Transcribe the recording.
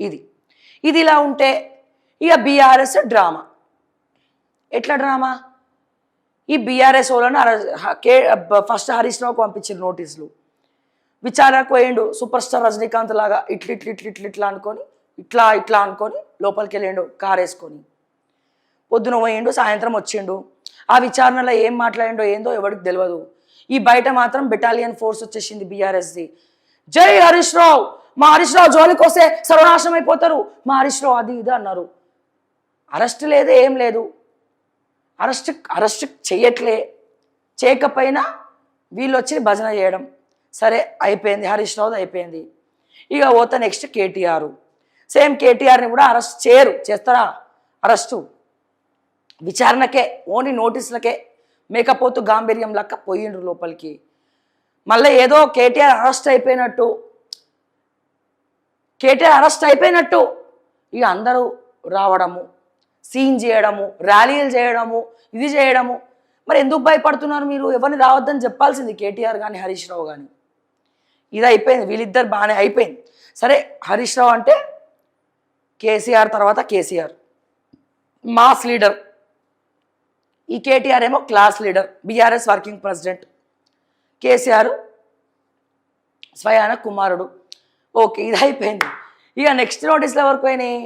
ఇది ఇది ఇలా ఉంటే ఇక బీఆర్ఎస్ డ్రామా. ఎట్లా డ్రామా? ఈ బీఆర్ఎస్ వాళ్ళను ఫస్ట్ హరీష్ రావుకు పంపించారు నోటీసులు. విచారణకు పోయిండు సూపర్ స్టార్ రజనీకాంత్ లాగా ఇట్లా అనుకొని ఇట్లా అనుకొని లోపలికి వెళ్ళిండు కారు వేసుకొని. పొద్దున పోయిండు, సాయంత్రం వచ్చిండు. ఆ విచారణలో ఏం మాట్లాడిండో ఏందో ఎవరికి తెలియదు. ఈ బయట మాత్రం బెటాలియన్ ఫోర్స్ వచ్చేసింది బీఆర్ఎస్ది. జై హరీష్ రావు, మా హరీష్ రావు జోలికి వస్తే సర్వనాశనం అయిపోతారు, మా హరీష్ రావు అది ఇది అన్నారు. అరెస్ట్ లేదు, ఏం లేదు. అరెస్ట్ చెయ్యట్లే, చేయకపోయినా వీళ్ళు వచ్చి భజన చేయడం. సరే అయిపోయింది, హరీష్ రావు అయిపోయింది. ఇక పోతే నెక్స్ట్ కేటీఆర్. సేమ్ కేటీఆర్ని కూడా అరెస్ట్ చేయరు. చేస్తారా అరెస్టు? విచారణకే, ఓన్లీ నోటీసులకే మేకపోతు గాంభీర్యం లెక్క పోయిండ్రు లోపలికి. మళ్ళీ ఏదో కేటీఆర్ అరెస్ట్ అయిపోయినట్టు ఇక అందరూ రావడము, సీన్ చేయడము, ర్యాలీలు చేయడము, ఇది చేయడము. మరి ఎందుకు భయపడుతున్నారు మీరు? ఎవరిని రావద్దని చెప్పాల్సింది కేటీఆర్ కానీ హరీష్ రావు కానీ. ఇది అయిపోయింది, వీళ్ళిద్దరు బాగానే అయిపోయింది. సరే హరీష్ రావు అంటే కేసీఆర్ తర్వాత కేసీఆర్ మాస్ లీడర్, ఈ కేటీఆర్ ఏమో class leader, BRS working president, KCR స్వయాన కుమారుడు. ఓకే, ఇది అయిపోయింది. ఇక నెక్స్ట్ నోటీసులు ఎవరికి పోయినాయి?